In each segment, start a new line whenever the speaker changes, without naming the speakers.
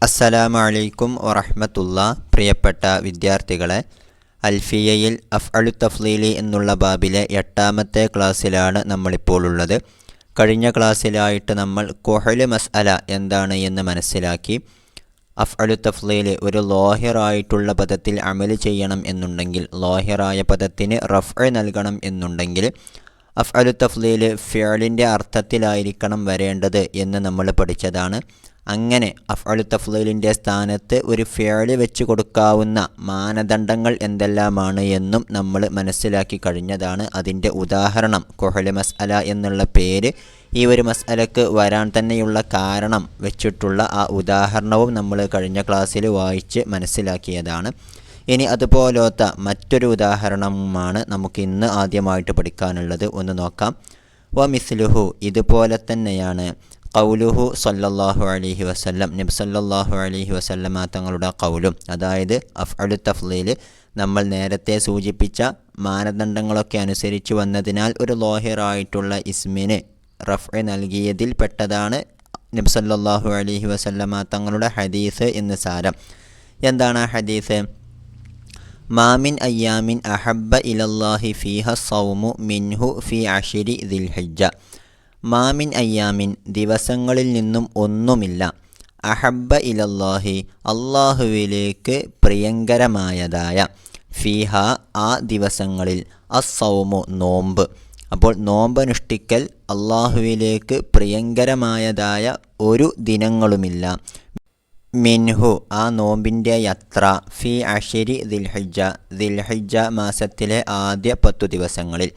അസ്സലാമു അലൈക്കും വറഹ്മത്തുള്ളാ. പ്രിയപ്പെട്ട വിദ്യാർത്ഥികളെ, അൽഫിയയിൽ അഫ്അലു തഫ്ളീലി എന്നുള്ള ബാബിലെ 8ാമത്തെ ക്ലാസ്സിലാണ് നമ്മളിപ്പോൾ ഉള്ളത്. കഴിഞ്ഞ ക്ലാസ്സിലായിട്ട് നമ്മൾ കുഹല് മസ്അല എന്താണ് എന്ന് മനസ്സിലാക്കി. അഫ്അലു തഫ്ളീൽ ഒരു ലോഹിറായിട്ടുള്ള പദത്തിൽ അമല് ചെയ്യണം എന്നുണ്ടെങ്കിൽ, ലോഹിറായ പദത്തിന് റഫ്അ് നൽകണം എന്നുണ്ടെങ്കിൽ അഫ്അലു തഫ്ളീൽ ഫിഅലിൻ്റെ അർത്ഥത്തിലായിരിക്കണം വരേണ്ടത് എന്ന് നമ്മൾ പഠിച്ചതാണ്. അങ്ങനെ അഫ്അലു തഫ്ളീലിൻ്റെ സ്ഥാനത്ത് ഒരു ഫിഅൽ വെച്ച് കൊടുക്കാവുന്ന മാനദണ്ഡങ്ങൾ എന്തെല്ലാമാണ് എന്നും നമ്മൾ മനസ്സിലാക്കി കഴിഞ്ഞതാണ്. അതിൻ്റെ ഉദാഹരണം കുഹല് മസ്അല എന്നുള്ള പേര് ഈ ഒരു മസ്അലക്ക് വരാൻ തന്നെയുള്ള കാരണം വെച്ചിട്ടുള്ള ആ ഉദാഹരണവും നമ്മൾ കഴിഞ്ഞ ക്ലാസ്സിൽ വായിച്ച് മനസ്സിലാക്കിയതാണ്. ഇനി അതുപോലത്തെ മറ്റൊരു ഉദാഹരണമാണ് നമുക്ക് ഇന്ന് ആദ്യമായിട്ട് പഠിക്കാനുള്ളത്. ഒന്ന് നോക്കാം. വമിസ്ലുഹു, ഇതുപോലെ തന്നെയാണ് ഖൗലുഹു സല്ലല്ലാഹു അലൈഹി വസല്ലം, നബി സല്ലല്ലാഹു അലൈഹി വസല്ലമ തങ്ങളുടെ ഖൗലും. അതായത് അഫ്അലു തഫ്ളീൽ നമ്മൾ നേരത്തെ സൂചിപ്പിച്ച മാനദണ്ഡങ്ങളൊക്കെ അനുസരിച്ച് വന്നതിനാൽ ഒരു ലോഹിറായിട്ടുള്ള ഇസ്മിന് റഫ്അ് നൽകിയതിൽ പെട്ടതാണ് നബി സല്ലല്ലാഹു അലൈഹി വസല്ലമ തങ്ങളുടെ ഹദീസ് എന്ന് സാരം. എന്താണ് ആ ഹദീസ്? മാമിൻ അയ്യാമിൻ അഹബ്ബ ഇലല്ലാഹി ഫീഹ സൗമു മിൻഹു ഫി അശ്രി ദിൽഹിജ്ജ. മാമിൻ അയ്യാമിൻ, ദിവസങ്ങളിൽ നിന്നും ഒന്നുമില്ല, അഹബ്ബ ഇലല്ലാഹി, അള്ളാഹുവിലേക്ക് പ്രിയങ്കരമായതായ, ഫീഹ ആ ദിവസങ്ങളിൽ, അസ്സൗമു നോമ്പ്. അപ്പോൾ നോമ്പനുഷ്ഠിക്കൽ അള്ളാഹുവിലേക്ക് പ്രിയങ്കരമായതായ ഒരു ദിനങ്ങളുമില്ല, മിൻഹു ആ നോമ്പിൻ്റെ യാത്ര, ഫി അശ്രി ദിൽഹിജ്ജ, ദിൽഹിജ്ജ മാസത്തിലെ ആദ്യ 10 ദിവസങ്ങളിൽ.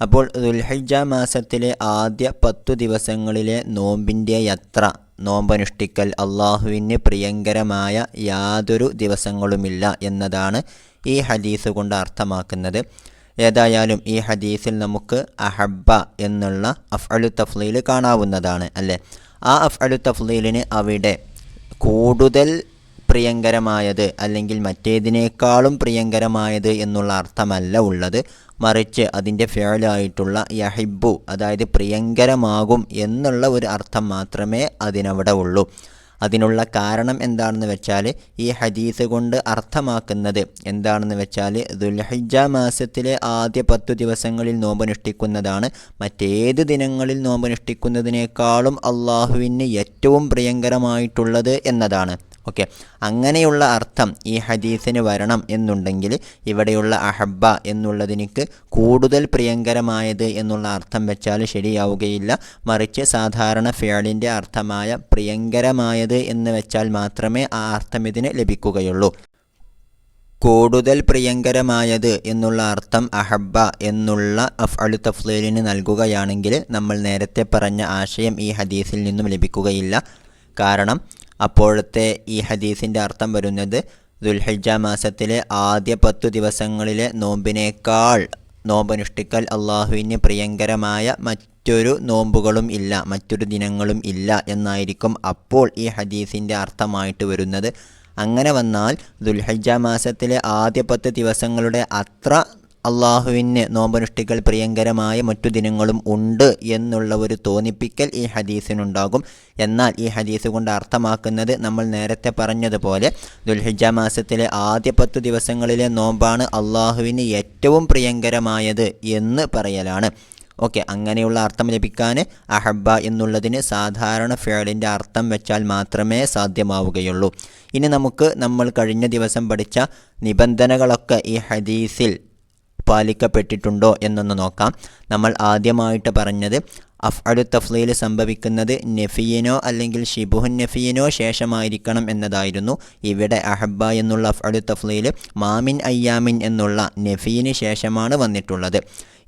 അപ്പോൾ ദുൽഹിജ്ജ മാസത്തിലെ ആദ്യ 10 ദിവസങ്ങളിലെ നോമ്പിൻ്റെ യാത്ര, നോമ്പനുഷ്ഠിക്കൽ അള്ളാഹുവിന് പ്രിയങ്കരമായ യാതൊരു ദിവസങ്ങളുമില്ല എന്നതാണ് ഈ ഹദീസ് കൊണ്ട് അർത്ഥമാക്കുന്നത്. ഏതായാലും ഈ ഹദീസിൽ നമുക്ക് അഹബ്ബ എന്നുള്ള അഫ്അലു തഫ്ളീൽ കാണാവുന്നതാണ്, അല്ലേ? ആ അഫ്അലു തഫ്ളീലിന് അവിടെ കൂടുതൽ പ്രിയങ്കരമായത് അല്ലെങ്കിൽ മറ്റേതിനേക്കാളും പ്രിയങ്കരമായത് എന്നുള്ള അർത്ഥമല്ല ഉള്ളത്. മറിച്ച് അതിൻ്റെ ഫിഅലായിട്ടുള്ള യഹിബ്ബു, അതായത് പ്രിയങ്കരമാകും എന്നുള്ള ഒരു അർത്ഥം മാത്രമേ അതിനവിടെ ഉള്ളൂ. അതിനുള്ള കാരണം എന്താണെന്ന് വെച്ചാൽ, ഈ ഹദീസ് കൊണ്ട് അർത്ഥമാക്കുന്നത് എന്താണെന്ന് വെച്ചാൽ, ദുൽഹിജ്ജ മാസത്തിലെ ആദ്യ 10 ദിവസങ്ങളിൽ നോമ്പനുഷ്ഠിക്കുന്നതാണ് മറ്റേത് ദിനങ്ങളിൽ നോമ്പനുഷ്ഠിക്കുന്നതിനേക്കാളും അള്ളാഹുവിന് ഏറ്റവും പ്രിയങ്കരമായിട്ടുള്ളത് എന്നതാണ്. ഓക്കെ, അങ്ങനെയുള്ള അർത്ഥം ഈ ഹദീസിന് വരണം എന്നുണ്ടെങ്കിൽ ഇവിടെയുള്ള അഹബ്ബ എന്നുള്ളതിനിക്ക് കൂടുതൽ പ്രിയങ്കരമായത് എന്നുള്ള അർത്ഥം വെച്ചാൽ ശരിയാവുകയില്ല. മറിച്ച് സാധാരണ ഫിഅലിൻ്റെ അർത്ഥമായ പ്രിയങ്കരമായത് എന്ന് വെച്ചാൽ മാത്രമേ ആ അർത്ഥം ഇതിന് ലഭിക്കുകയുള്ളൂ. കൂടുതൽ പ്രിയങ്കരമായത് എന്നുള്ള അർത്ഥം അഹബ്ബ എന്നുള്ള അഫ്അലു തഫ്ളീലിന് നൽകുകയാണെങ്കിൽ നമ്മൾ നേരത്തെ പറഞ്ഞ ആശയം ഈ ഹദീസിൽ നിന്നും ലഭിക്കുകയില്ല. കാരണം അപ്പോഴത്തെ ഈ ഹദീസിൻ്റെ അർത്ഥം വരുന്നത് ദുൽഹിജ്ജ മാസത്തിലെ ആദ്യ 10 ദിവസങ്ങളിലെ നോമ്പിനേക്കാൾ നോമ്പനുഷ്ഠിക്കൽ അള്ളാഹുവിന് പ്രിയങ്കരമായ മറ്റൊരു നോമ്പുകളും ഇല്ല, മറ്റൊരു ദിനങ്ങളും ഇല്ല എന്നായിരിക്കും അപ്പോൾ ഈ ഹദീസിൻ്റെ അർത്ഥമായിട്ട് വരുന്നത്. അങ്ങനെ വന്നാൽ ദുൽഹിജ്ജ മാസത്തിലെ ആദ്യ 10 ദിവസങ്ങളുടെ അത്ര അള്ളാഹുവിന് നോമ്പനുഷ്ഠിക്കൽ പ്രിയങ്കരമായ മറ്റു ദിനങ്ങളും ഉണ്ട് എന്നുള്ള ഒരു തോന്നിപ്പിക്കൽ ഈ ഹദീസിനുണ്ടാകും. എന്നാൽ ഈ ഹദീസ് കൊണ്ട് അർത്ഥമാക്കുന്നത് നമ്മൾ നേരത്തെ പറഞ്ഞതുപോലെ ദുൽഹിജ്ജ മാസത്തിലെ ആദ്യ 10 ദിവസങ്ങളിലെ നോമ്പാണ് അള്ളാഹുവിന് ഏറ്റവും പ്രിയങ്കരമായത് എന്ന് പറയലാണ്. ഓക്കെ, അങ്ങനെയുള്ള അർത്ഥം ലഭിക്കാൻ അഹബ്ബ എന്നുള്ളതിന് സാധാരണ ഫിഅലിൻ്റെ അർത്ഥം വെച്ചാൽ മാത്രമേ സാധ്യമാവുകയുള്ളൂ. ഇനി നമുക്ക് നമ്മൾ കഴിഞ്ഞ ദിവസം പഠിച്ച നിബന്ധനകളൊക്കെ ഈ ഹദീസിൽ പാലിക്കപ്പെട്ടിട്ടുണ്ടോ എന്നൊന്ന് നോക്കാം. നമ്മൾ ആദ്യമായിട്ട് പറഞ്ഞത് അഫ്അലു തഫ്ളീൽ സംഭവിക്കുന്നത് നഫിയിനോ അല്ലെങ്കിൽ ഷിബുഹുൻ നഫിയിനോ ശേഷമായിരിക്കണം എന്നതായിരുന്നു. ഇവിടെ അഹബ്ബ എന്നുള്ള അഫ്അലു തഫ്ളീൽ മാമിൻ അയ്യാമിൻ എന്നുള്ള നഫിയിന് ശേഷമാണ് വന്നിട്ടുള്ളത്.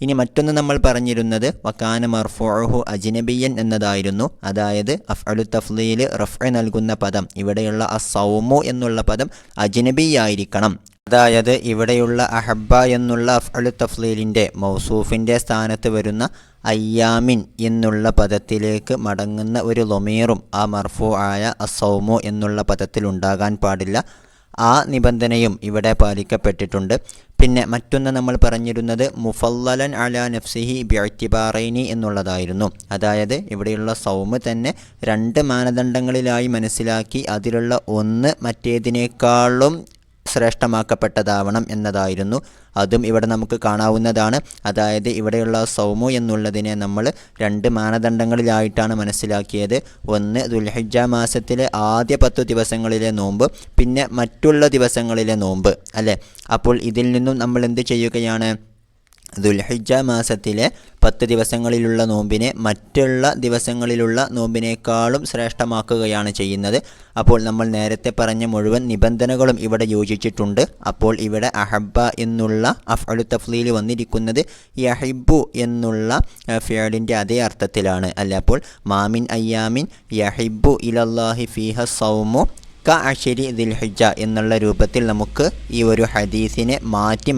ഇനി മറ്റൊന്ന് നമ്മൾ പറഞ്ഞിരുന്നത് വകാന മർഫൂഉഹു അജ്നബിയൻ എന്നതായിരുന്നു. അതായത് അഫ്അലു തഫ്ളീൽ റഫ്അ് നൽകുന്ന പദം, ഇവിടെയുള്ള അസ്സൗമു എന്നുള്ള പദം അജ്നബിയായിരിക്കണം. അതായത് ഇവിടെയുള്ള അഹബ്ബ എന്നുള്ള അഫ്അലു തഫ്ളീലിൻ്റെ മൗസൂഫിൻ്റെ സ്ഥാനത്ത് വരുന്ന അയ്യാമിൻ എന്നുള്ള പദത്തിലേക്ക് മടങ്ങുന്ന ഒരു ലൊമീറും ആ മർഫൂ ആയ അസ്സൗമു എന്നുള്ള പദത്തിൽ ഉണ്ടാകാൻ പാടില്ല. ആ നിബന്ധനയും ഇവിടെ പാലിക്കപ്പെട്ടിട്ടുണ്ട്. പിന്നെ മറ്റൊന്ന് നമ്മൾ പറഞ്ഞിരുന്നത് മുഫല്ലലൻ അലാ നഫ്സിഹി ബിഅ്തിബാറൈനി എന്നുള്ളതായിരുന്നു. അതായത് ഇവിടെയുള്ള സൗമ് തന്നെ 2 മാനദണ്ഡങ്ങളിലായി മനസ്സിലാക്കി അതിലുള്ള ഒന്ന് മറ്റേതിനേക്കാളും ശ്രേഷ്ഠമാക്കപ്പെട്ടതാവണം എന്നതായിരുന്നു. അതും ഇവിടെ നമുക്ക് കാണാവുന്നതാണ്. അതായത് ഇവിടെയുള്ള സൗമു എന്നുള്ളതിനെ നമ്മൾ 2 മാനദണ്ഡങ്ങളിലായിട്ടാണ് മനസ്സിലാക്കിയത്. ഒന്ന് ദുൽഹിജ്ജ മാസത്തിലെ ആദ്യ 10 ദിവസങ്ങളിലെ നോമ്പ്, പിന്നെ മറ്റുള്ള ദിവസങ്ങളിലെ നോമ്പ് അല്ലേ. അപ്പോൾ ഇതിൽ നിന്നും നമ്മൾ എന്ത് ചെയ്യുകയാണ്? ദുൽഹിജ്ജ മാസത്തിലെ 10 ദിവസങ്ങളിലുള്ള നോമ്പിനെ മറ്റുള്ള ദിവസങ്ങളിലുള്ള നോമ്പിനേക്കാളും ശ്രേഷ്ഠമാക്കുകയാണ് ചെയ്യുന്നത്. അപ്പോൾ നമ്മൾ നേരത്തെ പറഞ്ഞ മുഴുവൻ നിബന്ധനകളും ഇവിടെ യോജിച്ചിട്ടുണ്ട്. അപ്പോൾ ഇവിടെ അഹബ്ബ എന്നുള്ള അഫ്അലു തഫ്ലീൽ വന്നിരിക്കുന്നത് യഹിബ്ബു എന്നുള്ള ഫിഅലിൻ്റെ അതേ അർത്ഥത്തിലാണ് അല്ലേ. അപ്പോൾ മാമിൻ അയ്യാമിൻ യഹിബ്ബു ഇലല്ലാഹി ഫീഹ സൗമു ക അശരി ദിൽഹിജ്ജ എന്നുള്ള രൂപത്തിൽ നമുക്ക് ഈ ഒരു ഹദീസിനെ മാറ്റി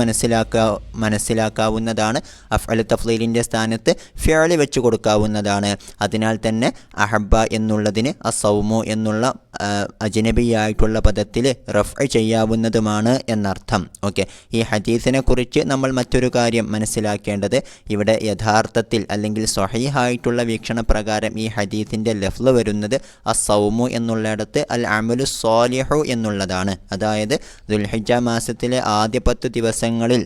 മനസ്സിലാക്കാവുന്നതാണ്. അഫ്അലു തഫ്ലീലിൻ്റെ സ്ഥാനത്ത് ഫിഅൽ വെച്ച് കൊടുക്കാവുന്നതാണ്. അതിനാൽ തന്നെ അഹബ്ബ എന്നുള്ളതിന് അസൗമു എന്നുള്ള അജ്നബിയായിട്ടുള്ള പദത്തിൽ റഫ്അ ചെയ്യാവുന്നതുമാണ് എന്നർത്ഥം. ഓക്കെ, ഈ ഹദീസിനെ കുറിച്ച് നമ്മൾ മറ്റൊരു കാര്യം മനസ്സിലാക്കേണ്ടത്, ഇവിടെ യഥാർത്ഥത്തിൽ അല്ലെങ്കിൽ സ്വഹീഹായിട്ടുള്ള വീക്ഷണപ്രകാരം ഈ ഹദീസിൻ്റെ ലഫ്ള് വരുന്നത് അസൗമു എന്നുള്ളിടത്ത് അൽ അമലു സ്വാലിഹു എന്നുള്ളതാണ്. അതായത് ദുൽഹിജ്ജ മാസത്തിലെ ആദ്യ 10 ദിവസങ്ങളിൽ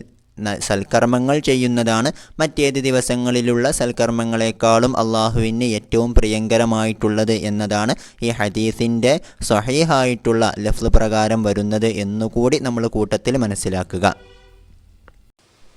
സൽക്കർമ്മങ്ങൾ ചെയ്യുന്നതാണ് മറ്റേത് ദിവസങ്ങളിലുള്ള സൽക്കർമ്മങ്ങളെക്കാളും അള്ളാഹുവിന് ഏറ്റവും പ്രിയങ്കരമായിട്ടുള്ളത് എന്നതാണ് ഈ ഹദീസിൻ്റെ സ്വഹീഹായിട്ടുള്ള ലഫ്ള് പ്രകാരം വരുന്നത് എന്നുകൂടി നമ്മൾ കൂട്ടത്തിൽ മനസ്സിലാക്കുക.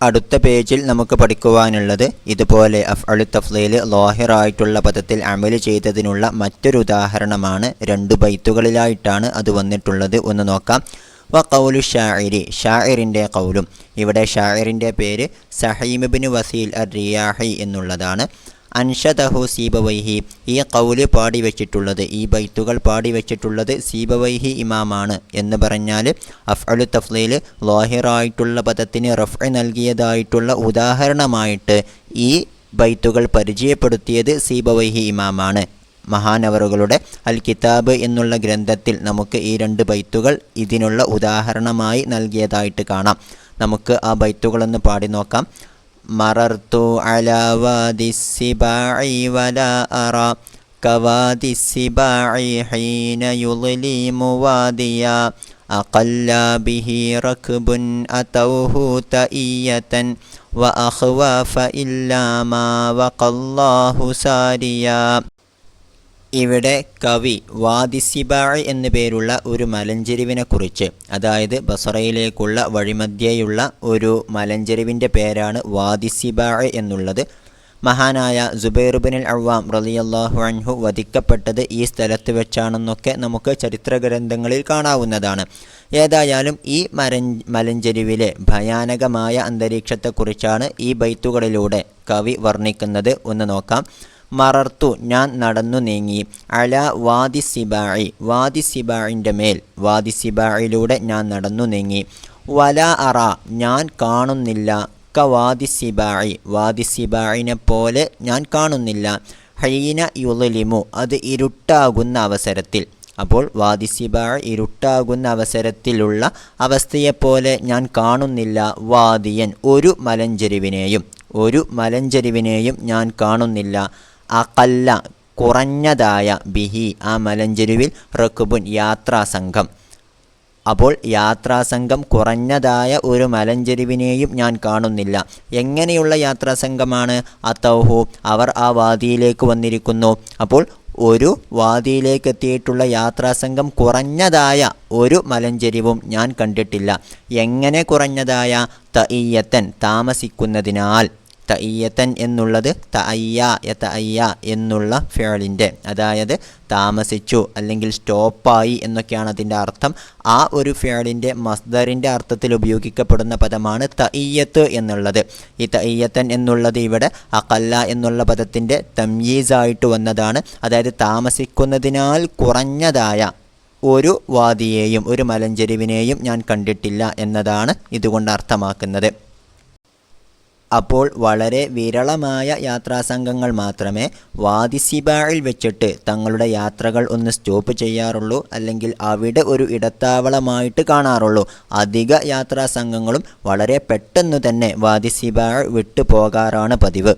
അടുത്ത പേജിൽ നമുക്ക് പഠിക്കുവാനുള്ളത് ഇതുപോലെ അഫ്അലു തഫ്ലീൽ ലാഹിറായിട്ടുള്ള പദത്തിൽ അമല് ചെയ്തതിനുള്ള മറ്റൊരു ഉദാഹരണമാണ്. 2 ബൈത്തുകളിലായിട്ടാണ് അത് വന്നിട്ടുള്ളത്. ഒന്ന് നോക്കാം. വ ഖൗലു ഷാഇരി, ഷാഇറിൻ്റെ ഖൗലും. ഇവിടെ ഷാഇറിൻ്റെ പേര് സഹീം ഇബ്നു വസീൽ അർ-റിയാഹി എന്നുള്ളതാണ്. അൻഷദഹു സീബവൈഹി, ഈ ഖൗല് പാടി വെച്ചിട്ടുള്ളത്, ഈ ബൈത്തുകൾ പാടി വെച്ചിട്ടുള്ളത് സീബവൈഹി ഇമാമാണ്. എന്ന് പറഞ്ഞാൽ അഫ്അലു തഫ്ലീൽ ലാഹിറായിട്ടുള്ള പദത്തിന് റഫ്അ നൽകിയതായിട്ടുള്ള ഉദാഹരണമായിട്ട് ഈ ബൈത്തുകൾ പരിചയപ്പെടുത്തിയത് സീബവൈഹി ഇമാമാണ്. മഹാനവറുകളുടെ അൽ കിതാബ് എന്നുള്ള ഗ്രന്ഥത്തിൽ നമുക്ക് ഈ 2 ബൈത്തുകൾ ഇതിനുള്ള ഉദാഹരണമായി നൽകിയതായിട്ട് കാണാം. നമുക്ക് ആ ബൈത്തുകളൊന്ന് പാടി നോക്കാം. മറർത്തു അലാ വാദിസ്സിബാഇ വലാ അറാ കവാദിസ്സിബാഇ ഹീന യുളിമു വാദിയാ അഖല്ല ബിഹി റക്ബുൻ അതൗഹു തഇയതൻ വഅഖ്വാഫ ഇല്ലാ മാ വഖല്ലാഹു സാരിയാ. ഇവിടെ കവി വാദിസിബാഇ എന്നു പേരുള്ള ഒരു മലഞ്ചെരിവിനെക്കുറിച്ച്, അതായത് ബസറയിലേക്കുള്ള വഴിമധ്യേയുള്ള ഒരു മലഞ്ചെരിവിൻ്റെ പേരാണ് വാദിസിബാഇ എന്നുള്ളത്. മഹാനായ സുബൈർ ഇബ്നുൽ അവ്വാം റളിയല്ലാഹു അൻഹു വധിക്കപ്പെട്ടത് ഈ സ്ഥലത്ത് വെച്ചാണെന്നൊക്കെ നമുക്ക് ചരിത്ര ഗ്രന്ഥങ്ങളിൽ കാണാവുന്നതാണ്. ഏതായാലും ഈ മലഞ്ചെരിവിലെ ഭയാനകമായ അന്തരീക്ഷത്തെക്കുറിച്ചാണ് ഈ ബൈത്തുകളിലൂടെ കവി വർണ്ണിക്കുന്നത്. ഒന്ന് നോക്കാം. മറർത്തു, ഞാൻ നടന്നു നീങ്ങി, അല വാദിസിബാഇ, വാദിസിബാഇൻ്റെ മേൽ, വാദിസിബാഇലൂടെ ഞാൻ നടന്നു നീങ്ങി, വല അറ, ഞാൻ കാണുന്നില്ല, ക വാദിസിബാഇ, വാദിസിബാഇനെ പോലെ ഞാൻ കാണുന്നില്ല, ഹീന യുളിമു, അത് ഇരുട്ടാകുന്ന അവസരത്തിൽ. അപ്പോൾ വാദിസിബാഇ ഇരുട്ടാകുന്ന അവസരത്തിലുള്ള അവസ്ഥയെപ്പോലെ ഞാൻ കാണുന്നില്ല, വാദിയൻ, ഒരു മലഞ്ചെരിവിനെയും ഞാൻ കാണുന്നില്ല, അഖല്ല, കുറഞ്ഞതായ, ബിഹി, ആ മലഞ്ചെരുവിൽ, റക്ബുൻ, യാത്രാസംഘം. അപ്പോൾ യാത്രാസംഘം കുറഞ്ഞതായ ഒരു മലഞ്ചെരുവിനെയും ഞാൻ കാണുന്നില്ല. എങ്ങനെയുള്ള യാത്രാസംഘമാണ്? അതൗഹു, അവർ ആ വാദിയിലേക്ക് വന്നിരിക്കുന്നു. അപ്പോൾ ഒരു വാദിയിലേക്ക് എത്തിയിട്ടുള്ള യാത്രാസംഘം കുറഞ്ഞതായ ഒരു മലഞ്ചെരിവും ഞാൻ കണ്ടിട്ടില്ല. എങ്ങനെ കുറഞ്ഞതായ? തഇയ്യത്തൻ, താമസിക്കുന്നതിനാൽ. തഇയ്യത്തൻ എന്നുള്ളത് തഅയ്യ എന്നുള്ള ഫിഅലിൻ്റെ, അതായത് താമസിച്ചു അല്ലെങ്കിൽ സ്റ്റോപ്പായി എന്നൊക്കെയാണ് അതിൻ്റെ അർത്ഥം. ആ ഒരു ഫിഅലിൻ്റെ മസ്ദറിൻ്റെ അർത്ഥത്തിൽ ഉപയോഗിക്കപ്പെടുന്ന പദമാണ് തഇയ്യത്ത് എന്നുള്ളത്. ഈ തഇയ്യത്തൻ എന്നുള്ളത് ഇവിടെ അഖല്ല എന്നുള്ള പദത്തിൻ്റെ തംയീസായിട്ട് വന്നതാണ്. അതായത് താമസിക്കുന്നതിനാൽ കുറഞ്ഞതായ ഒരു വാദിയെയും ഒരു മലഞ്ചെരിവിനെയും ഞാൻ കണ്ടിട്ടില്ല എന്നതാണ് ഇതുകൊണ്ട് അർത്ഥമാക്കുന്നത്. അപ്പോൾ വളരെ വിരളമായ യാത്രാസംഘങ്ങൾ മാത്രമേ വാദി സിബായിൽ വെച്ചിട്ട് തങ്ങളുടെ യാത്രകൾ ഒന്ന് സ്റ്റോപ്പ് ചെയ്യാറുള്ളൂ, അല്ലെങ്കിൽ അവിടെ ഒരു ഇടത്താവളമായിട്ട് കാണാറുള്ളൂ. അധിക യാത്രാസംഘങ്ങളും വളരെ പെട്ടെന്ന് തന്നെ വാദി സിബായിൽ വിട്ടു പോകാറാണ് പതിവ്.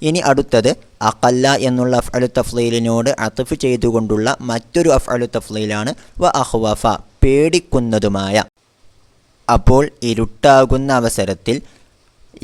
ഇനി അടുത്തത് അഖല്ല എന്നുള്ള അഫ്അലു തഫ്ളീലിനോട് അത്ഫ് ചെയ്തുകൊണ്ടുള്ള മറ്റൊരു അഫ്അലു തഫ്ളീലാണ് വ അഖ്വഫ, പേടിക്കുന്നതുമായ. അപ്പോൾ ഇരുട്ടാകുന്ന അവസരത്തിൽ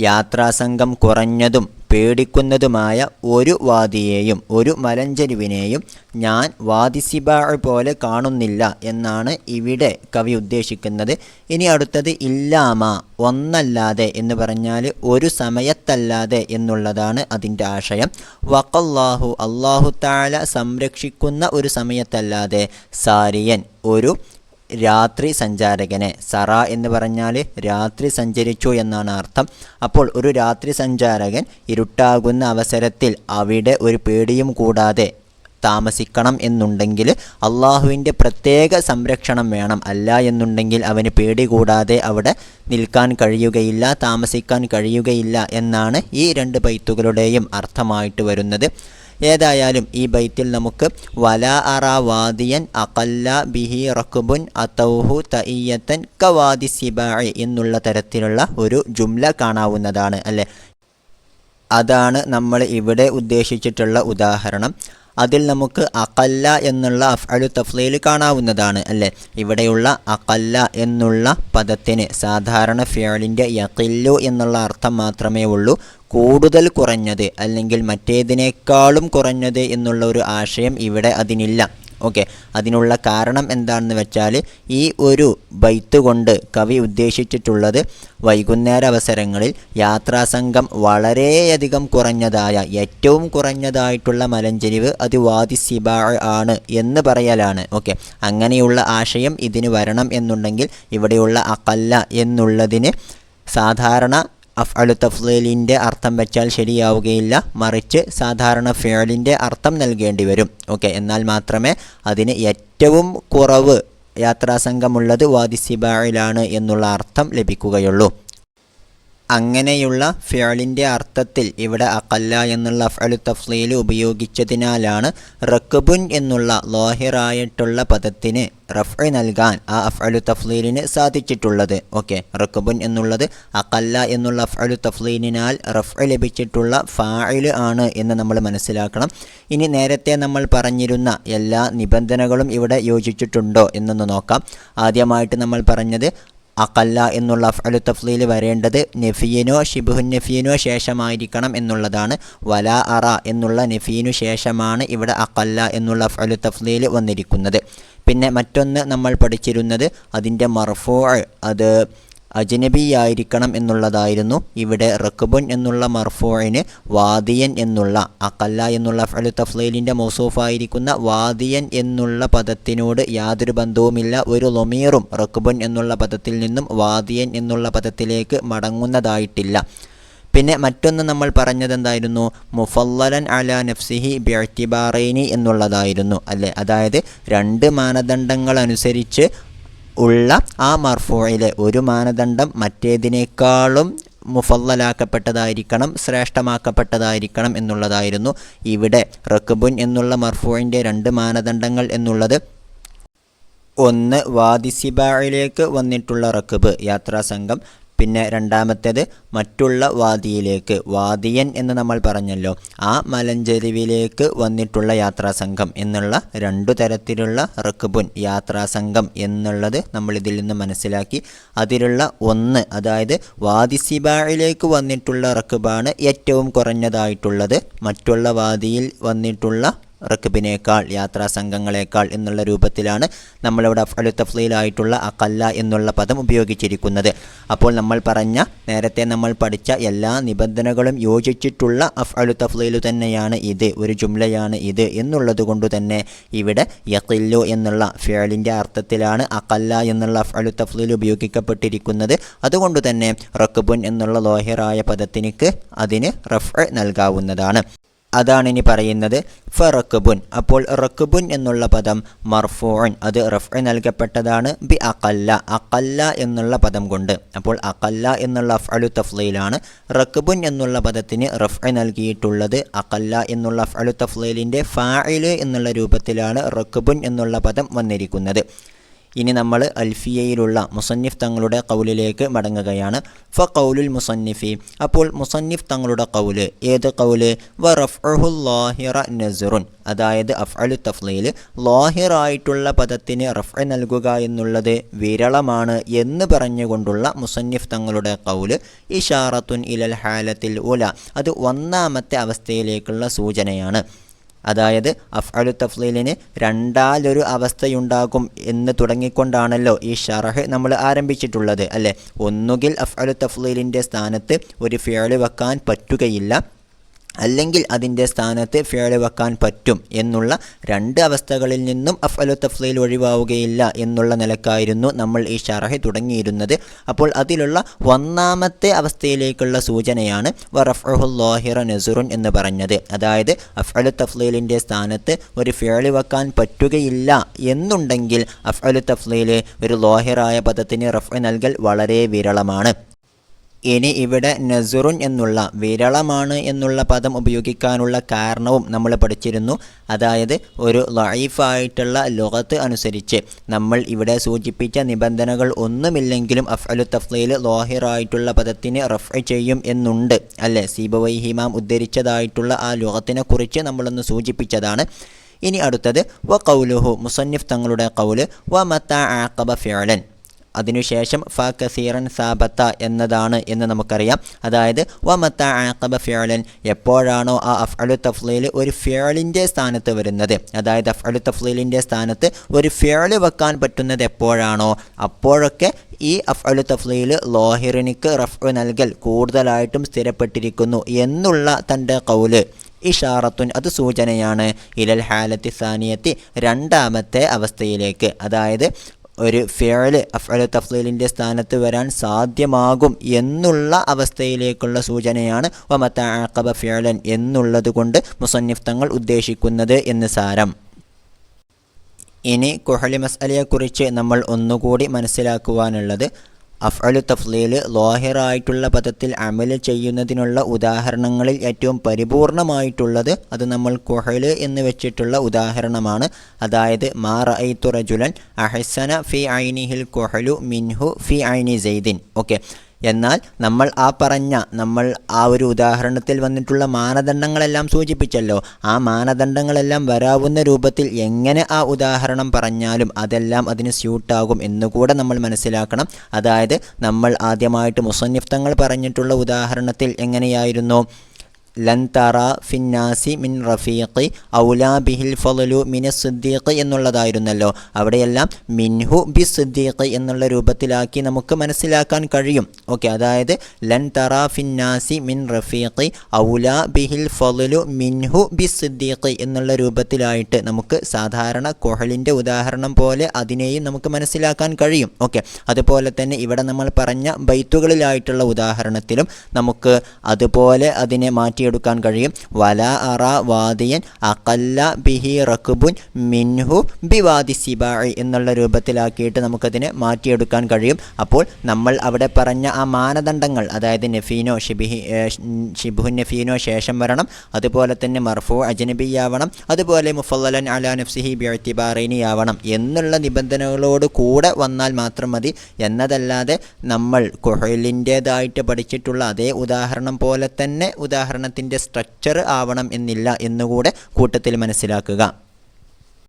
യാത്രാസംഘം കുറഞ്ഞതും പേടിക്കുന്നതുമായ ഒരു വാദിയെയും ഒരു മലഞ്ചെരുവിനെയും ഞാൻ വാദി സിബാഅ് പോലെ കാണുന്നില്ല എന്നാണ് ഇവിടെ കവി ഉദ്ദേശിക്കുന്നത്. ഇനി അടുത്തത് ഇല്ലാമ, ഒന്നല്ലാതെ എന്ന് പറഞ്ഞാൽ ഒരു സമയത്തല്ലാതെ എന്നുള്ളതാണ് അതിൻ്റെ ആശയം. വഖല്ലാഹു, അല്ലാഹു തആല സംരക്ഷിക്കുന്ന ഒരു സമയത്തല്ലാതെ, സാരിയൻ, ഒരു രാത്രി സഞ്ചാരകനെ. സറ എന്ന് പറഞ്ഞാൽ രാത്രി സഞ്ചരിച്ചു എന്നാണ് അർത്ഥം. അപ്പോൾ ഒരു രാത്രി സഞ്ചാരകൻ ഇരുട്ടാകുന്ന അവസരത്തിൽ അവിടെ ഒരു പേടിയും കൂടാതെ താമസിക്കണം എന്നുണ്ടെങ്കിൽ അള്ളാഹുവിൻ്റെ പ്രത്യേക സംരക്ഷണം വേണം. അല്ല എന്നുണ്ടെങ്കിൽ അവന് പേടി കൂടാതെ അവിടെ നിൽക്കാൻ കഴിയുകയില്ല, താമസിക്കാൻ കഴിയുകയില്ല എന്നാണ് ഈ രണ്ട് ബൈത്തുകളുടെയും അർത്ഥമായിട്ട് വരുന്നത്. ഏതായാലും ഈ ബൈത്തിൽ നമുക്ക് വലാ അറ വാദിയൻ അഖല്ല ബിഹി റക്ബുൻ അതൗഹു തഇയ്യതൻ കവാദി സിബാഇ എന്നുള്ള തരത്തിലുള്ള ഒരു ജുംല കാണാവുന്നതാണ് അല്ലേ. അതാണ് നമ്മൾ ഇവിടെ ഉദ്ദേശിച്ചിട്ടുള്ള ഉദാഹരണം. അതിൽ നമുക്ക് അഖല്ല എന്നുള്ള അഫ്അലു തഫ്ളീൽ കാണാവുന്നതാണ് അല്ലേ. ഇവിടെയുള്ള അഖല്ല എന്നുള്ള പദത്തിന് സാധാരണ ഫിഅലിൻ്റെ യഖില്ലു എന്നുള്ള അർത്ഥം മാത്രമേ ഉള്ളൂ. കൂടുതൽ കുറഞ്ഞത് അല്ലെങ്കിൽ മറ്റേതിനേക്കാളും കുറഞ്ഞത് എന്നുള്ള ഒരു ആശയം ഇവിടെ അതിനില്ല. ഓക്കെ, അതിനുള്ള കാരണം എന്താണെന്ന് വെച്ചാൽ ഈ ഒരു ബൈത്ത് കൊണ്ട് കവി ഉദ്ദേശിച്ചിട്ടുള്ളത് വൈകുന്നേര അവസരങ്ങളിൽ യാത്രാസംഘം വളരെയധികം കുറഞ്ഞതായ, ഏറ്റവും കുറഞ്ഞതായിട്ടുള്ള മലഞ്ചെരിവ് അത് വാദി സിബാഅ് ആണ് എന്ന് പറയലാണ്. ഓക്കെ, അങ്ങനെയുള്ള ആശയം ഇതിന് വരണം എന്നുണ്ടെങ്കിൽ ഇവിടെയുള്ള അഖല്ല എന്നുള്ളതിന് സാധാരണ അഫ്അലു തഫ്ളീലിൻ്റെ അർത്ഥം വെച്ചാൽ ശരിയാവുകയില്ല, മറിച്ച് സാധാരണ ഫിഅലിൻ്റെ അർത്ഥം നൽകേണ്ടി വരും. ഓക്കെ, എന്നാൽ മാത്രമേ അതിന് ഏറ്റവും കുറവ് യാത്രാസംഘമുള്ളത് വാദി സിബായിലാണ് എന്നുള്ള അർത്ഥം ലഭിക്കുകയുള്ളൂ. അങ്ങനെയുള്ള ഫിഅലിൻ്റെ അർത്ഥത്തിൽ ഇവിടെ അഖല്ല എന്നുള്ള അഫ്അലു തഫ്ളീൽ ഉപയോഗിച്ചതിനാലാണ് റക്ബുൻ എന്നുള്ള ലാഹിറായിട്ടുള്ള പദത്തിന് റഫ്അ് നൽകാൻ ആ അഫ്അലു തഫ്ളീലിന് സാധിച്ചിട്ടുള്ളത്. ഓക്കെ, റക്ബുൻ എന്നുള്ളത് അഖല്ല എന്നുള്ള അഫ്അലു തഫ്ളീലിനാൽ റഫ്അ് ലഭിച്ചിട്ടുള്ള ഫാഇൽ ആണ് എന്ന് നമ്മൾ മനസ്സിലാക്കണം. ഇനി നേരത്തെ നമ്മൾ പറഞ്ഞിരുന്ന എല്ലാ നിബന്ധനകളും ഇവിടെ യോജിച്ചിട്ടുണ്ടോ എന്നൊന്ന് നോക്കാം. ആദ്യമായിട്ട് നമ്മൾ പറഞ്ഞത് അഖല്ല എന്നുള്ള അഫ്അലു തഫ്ളീൽ വരേണ്ടത് നഫിയിനോ ഷിബ്ഹുൻ നഫിയിനോ ശേഷമായിരിക്കണം എന്നുള്ളതാണ്. വലാ അറ എന്നുള്ള നഫീനു ശേഷമാണ് ഇവിടെ അഖല്ല എന്നുള്ള അഫ്അലു തഫ്ളീൽ വന്നിരിക്കുന്നത്. പിന്നെ മറ്റൊന്ന് നമ്മൾ പഠിച്ചിരുന്നത് അതിൻ്റെ മർഫൂഅ് അത് അജ്നബിയായിരിക്കണം എന്നുള്ളതായിരുന്നു. ഇവിടെ റക്ബുൻ എന്നുള്ള മർഫൂഇന് വാദിയൻ എന്നുള്ള അഖല്ല എന്നുള്ള അഫ്അലു തഫ്ളീലിൻ്റെ മൗസൂഫായിരിക്കുന്ന വാദിയൻ എന്നുള്ള പദത്തിനോട് യാതൊരു ബന്ധവുമില്ല. ഒരു ലമീറും റക്ബുൻ എന്നുള്ള പദത്തിൽ നിന്നും വാദിയൻ എന്നുള്ള പദത്തിലേക്ക് മടങ്ങുന്നതായിട്ടില്ല. പിന്നെ മറ്റൊന്ന് നമ്മൾ പറഞ്ഞതെന്തായിരുന്നു? മുഫല്ലലൻ അലാ നഫ്സിഹി ബിഅ്തിബാറൈനി എന്നുള്ളതായിരുന്നു അല്ലേ. അതായത് രണ്ട് മാനദണ്ഡങ്ങൾ അനുസരിച്ച് ഉള്ള ആ മർഫൂഇലെ ഒരു മാനദണ്ഡം മറ്റേതിനേക്കാളും മുഫല്ലലാക്കപ്പെട്ടതായിരിക്കണം, ശ്രേഷ്ഠമാക്കപ്പെട്ടതായിരിക്കണം എന്നുള്ളതായിരുന്നു. ഇവിടെ റക്ബുൻ എന്നുള്ള മർഫൂഇൻ്റെ രണ്ട് മാനദണ്ഡങ്ങൾ എന്നുള്ളത്, ഒന്ന് വാദി സിബായിലേക്ക് വന്നിട്ടുള്ള റക്ബ് യാത്രാസംഘം, പിന്നെ രണ്ടാമത്തേത് മറ്റുള്ള വാദിയിലേക്ക്, വാദിയൻ എന്ന് നമ്മൾ പറഞ്ഞല്ലോ, ആ മലഞ്ചെരിവിലേക്ക് വന്നിട്ടുള്ള യാത്രാസംഘം എന്നുള്ള രണ്ടു തരത്തിലുള്ള റക്ബുൻ യാത്രാസംഘം എന്നുള്ളത് നമ്മൾ ഇതിൽ നിന്ന് മനസ്സിലാക്കി. അതിലുള്ള ഒന്ന്, അതായത് വാദി സിബായിലേക്ക് വന്നിട്ടുള്ള റക്ബാണ് ഏറ്റവും കുറഞ്ഞതായിട്ടുള്ളത്. മറ്റുള്ള വാദിയിൽ വന്നിട്ടുള്ള റക്ബിനേക്കാൾ, യാത്രാസംഘങ്ങളേക്കാൾ എന്നുള്ള രൂപത്തിലാണ് നമ്മളിവിടെ അഫ്അലു തഫ്ളീലായിട്ടുള്ള അഖല്ല എന്നുള്ള പദം ഉപയോഗിച്ചിരിക്കുന്നത്. അപ്പോൾ നമ്മൾ പറഞ്ഞ, നേരത്തെ നമ്മൾ പഠിച്ച എല്ലാ നിബന്ധനകളും യോജിച്ചിട്ടുള്ള അഫ്അലു തഫ്ളീൽ തന്നെയാണ് ഇത്, ഒരു ജുംലയാണ് ഇത് എന്നുള്ളത് കൊണ്ട് തന്നെ ഇവിടെ യഖില്ലു എന്നുള്ള ഫിഅലിൻ്റെ അർത്ഥത്തിലാണ് അഖല്ല എന്നുള്ള അഫ്അലു തഫ്ളീൽ ഉപയോഗിക്കപ്പെട്ടിരിക്കുന്നത്. അതുകൊണ്ട് തന്നെ റക്ബുൻ എന്നുള്ള ലോഹിറായ പദത്തിനിക്ക് അതിന് റഫ്അ് നൽകാവുന്നതാണ്. അതാണ് ഇനി പറയുന്നത് ഫറക്ബുൻ. അപ്പോൾ റക്ബുൻ എന്നുള്ള പദം മർഫൂഉൻ, അത് റഫ്അ നൽകപ്പെട്ടതാണ് ബി അഖല്ല, അഖല്ല എന്നുള്ള പദം കൊണ്ട്. അപ്പോൾ അഖല്ല എന്നുള്ള അഫ്അലു തഫ്ളീലാണ്. റക്ബുൻ എന്നുള്ള പദത്തിന് റഫ്അ നൽകിയിട്ടുള്ളത് അഖല്ല എന്നുള്ള അഫ്അലു തഫ്ളീലിൻ്റെ ഫാഇൽ എന്നുള്ള രൂപത്തിലാണ് റക്ബുൻ എന്നുള്ള പദം വന്നിരിക്കുന്നത്. ഇനി നമ്മൾ അൽഫിയയിലുള്ള മുസന്നിഫ് തങ്ങളുടെ ഖൗലിലേക്ക് മടങ്ങുകയാണ്. ഫഖൗലുൽ മുസന്നിഫി, അപ്പോൾ മുസന്നിഫ് തങ്ങളുടെ ഖൗല്, ഏത് ഖൗല്? വറഫ്ഉഹു ലാഹിറ നസ്റുൻ, അതായത് അഫ്അലു തഫ്ളീൽ ലാഹിറായിട്ടുള്ള പദത്തിന് റഫ്അ നൽകുക എന്നുള്ളത് വിരളമാണ് എന്ന് പറഞ്ഞുകൊണ്ടുള്ള മുസന്നിഫ് തങ്ങളുടെ ഖൗല് ഇഷാറത്തുൻ ഇലൽ ഹാലത്തിൽ ഉല, അത് ഒന്നാമത്തെ അവസ്ഥയിലേക്കുള്ള സൂചനയാണ്. അതായത് അഫ്അലു തഫ്ളീലിന് രണ്ടാലൊരു അവസ്ഥയുണ്ടാകും എന്ന് തുടങ്ങിക്കൊണ്ടാണല്ലോ ഈ ഷറഹ് നമ്മൾ ആരംഭിച്ചിട്ടുള്ളത് അല്ലേ. ഒന്നുകിൽ അഫ്അലു തഫ്ളീലിൻ്റെ സ്ഥാനത്ത് ഒരു ഫിഅല് വെക്കാൻ പറ്റുകയില്ല, അല്ലെങ്കിൽ അതിൻ്റെ സ്ഥാനത്ത് ഫിഅല് വെക്കാൻ പറ്റും എന്നുള്ള രണ്ട് അവസ്ഥകളിൽ നിന്നും അഫ്അലു തഫ്ളീൽ ഒഴിവാവുകയില്ല എന്നുള്ള നിലക്കായിരുന്നു നമ്മൾ ഈ ഷറഹ് തുടങ്ങിയിരുന്നത്. അപ്പോൾ അതിലുള്ള ഒന്നാമത്തെ അവസ്ഥയിലേക്കുള്ള സൂചനയാണ് വറഫ്ഉഹു ലാഹിറ നസ്റുൻ എന്ന് പറഞ്ഞത്. അതായത് അഫ്അലു തഫ്ളീലിൻ്റെ സ്ഥാനത്ത് ഒരു ഫിഅല് വെക്കാൻ പറ്റുകയില്ല എന്നുണ്ടെങ്കിൽ അഫ്അലു തഫ്ളീൽ ഒരു ലാഹിറായ പദത്തിന് റഫ്അ നൽകൽ വളരെ വിരളമാണ്. ഇനി ഇവിടെ നസ്റുൻ എന്നുള്ള വിരളമാണ് എന്നുള്ള പദം ഉപയോഗിക്കാനുള്ള കാരണവും നമ്മൾ പഠിച്ചിരുന്നു. അതായത് ഒരു ലഈഫായിട്ടുള്ള ലുഗത്ത് അനുസരിച്ച് നമ്മൾ ഇവിടെ സൂചിപ്പിച്ച നിബന്ധനകൾ ഒന്നുമില്ലെങ്കിലും അഫ്അലു തഫ്ളീൽ ലാഹിറായിട്ടുള്ള പദത്തിന് റഫ്അ ചെയ്യും എന്നുണ്ട് അല്ലേ. സീബവൈഹി ഇമാം ഉദ്ധരിച്ചതായിട്ടുള്ള ആ ലുഗത്തിനെ കുറിച്ച് നമ്മളൊന്ന് സൂചിപ്പിച്ചതാണ്. ഇനി അടുത്തത് വ ഖൗലുഹു, മുസന്നിഫ് തങ്ങളുടെ ഖൗല് വ മത്താ ആഖബ ഫിഅലൻ, അതിനുശേഷം ഫ കസീറൻ സാബത്ത എന്നതാണ് എന്ന് നമുക്കറിയാം. അതായത് വ മത്താ ആഖബ ഫിഅലൻ, എപ്പോഴാണോ ആ അഫ്അലു തഫ്ളീൽ ഒരു ഫിഅലിൻ്റെ സ്ഥാനത്ത് വരുന്നത്, അതായത് അഫ്അലു തഫ്ളീലിൻ്റെ സ്ഥാനത്ത് ഒരു ഫിഅല് വെക്കാൻ പറ്റുന്നത് എപ്പോഴാണോ അപ്പോഴൊക്കെ ഈ അഫ്അലു തഫ്ളീൽ ലാഹിറിനിക്ക് റഫ്അ നൽകൽ കൂടുതലായിട്ടും സ്ഥിരപ്പെട്ടിരിക്കുന്നു എന്നുള്ള തൻ്റെ ഖൗല് ഇഷാറത്തുൻ, അത് സൂചനയാണ് ഇലൽ ഹാലത്തി സാനിയത്തി, രണ്ടാമത്തെ അവസ്ഥയിലേക്ക്. അതായത് ഒരു ഫിഅല് അഫ്അലു തഫ്ളീലിൻ്റെ സ്ഥാനത്ത് വരാൻ സാധ്യമാകും എന്നുള്ള അവസ്ഥയിലേക്കുള്ള സൂചനയാണ് വ മത്താ ആഖബ ഫിഅലൻ എന്നുള്ളത് കൊണ്ട് മുസന്നിഫ് തങ്ങൾ ഉദ്ദേശിക്കുന്നത് എന്ന് സാരം. ഇനി കുഹ്ലി മസ്അലയെക്കുറിച്ച് നമ്മൾ ഒന്നുകൂടി മനസ്സിലാക്കുവാനുള്ളത്, അഫ്അലു തഫ്ളീൽ ലാഹിറായിട്ടുള്ള പദത്തിൽ അമൽ ചെയ്യുന്നതിനുള്ള ഉദാഹരണങ്ങളിൽ ഏറ്റവും പരിപൂർണമായിട്ടുള്ളത് അത് നമ്മൾ കുഹ്ല് എന്ന് വെച്ചിട്ടുള്ള ഉദാഹരണമാണ്. അതായത് മാ റഅയ്തു റജുലൻ അഹ്സന ഫി ഐനിഹിൽ കുഹ്ലു മിൻഹു ഫി ഐനി സൈദിൻ. ഓക്കെ, എന്നാൽ നമ്മൾ ആ ഒരു ഉദാഹരണത്തിൽ വന്നിട്ടുള്ള മാനദണ്ഡങ്ങളെല്ലാം സൂചിപ്പിച്ചല്ലോ. ആ മാനദണ്ഡങ്ങളെല്ലാം വരാവുന്ന രൂപത്തിൽ എങ്ങനെ ആ ഉദാഹരണം പറഞ്ഞാലും അതെല്ലാം അതിന് സ്യൂട്ടാകും എന്നുകൂടെ നമ്മൾ മനസ്സിലാക്കണം. അതായത് നമ്മൾ ആദ്യമായിട്ട് മുസന്നിഫ് തങ്ങൾ പറഞ്ഞിട്ടുള്ള ഉദാഹരണത്തിൽ എങ്ങനെയായിരുന്നു? ലൻ തറ ഫിന്നാസി മിൻ റഫീഖി ഔലാ ബിഹിൽ ഫളലു മിന സിദ്ദീഖ് എന്നുള്ളതായിരുന്നല്ലോ. അവിടെയെല്ലാം മിൻഹു ബി സിദ്ദീഖ് എന്നുള്ള രൂപത്തിലാക്കി നമുക്ക് മനസ്സിലാക്കാൻ കഴിയും. ഓക്കെ, അതായത് ലൻ തറ ഫിന്നാസി മിൻ റഫീഖി ഔലാ ബിഹിൽ ഫളലു മിൻഹു ബി സിദ്ദീഖ് എന്നുള്ള രൂപത്തിലായിട്ട് നമുക്ക് സാധാരണ കുഹ്ലിൻ്റെ ഉദാഹരണം പോലെ അതിനെയും നമുക്ക് മനസ്സിലാക്കാൻ കഴിയും. ഓക്കെ, അതുപോലെ തന്നെ ഇവിടെ നമ്മൾ പറഞ്ഞ ബൈത്തുകളിലായിട്ടുള്ള ഉദാഹരണത്തിലും നമുക്ക് അതുപോലെ അതിനെ മാറ്റിയെടുക്കാൻ കഴിയും. വല അറ വാദിയൻ അഖല്ല ബിഹി റക്ബുൻ മിൻഹു ബിവാദി സിബാഇ എന്നുള്ള രൂപത്തിലാക്കിയിട്ട് നമുക്കതിനെ മാറ്റിയെടുക്കാൻ കഴിയും. അപ്പോൾ നമ്മൾ അവിടെ പറഞ്ഞ ആ മാനദണ്ഡങ്ങൾ, അതായത് നഫീനോ ഷിബുഹു നഫീനോ ശേഷം വരണം, അതുപോലെ തന്നെ മർഫൂ അജ്നബിയാവണം, അതുപോലെ മുഫല്ലലൻ അലാ നഫ്സിഹി ബിഇഅ്തിബാറൈനി ആവണം എന്നുള്ള നിബന്ധനകളോട് കൂടെ വന്നാൽ മാത്രം മതി. എന്നതല്ലാതെ നമ്മൾ കുഹ്ലിൻ്റേതായിട്ട് പഠിച്ചിട്ടുള്ള അതേ ഉദാഹരണം പോലെ തന്നെ ഉദാഹരണത്തിൻ്റെ സ്ട്രക്ചർ ആവണം എന്നില്ല എന്നുകൂടെ കൂട്ടത്തിൽ മനസ്സിലാക്കുക.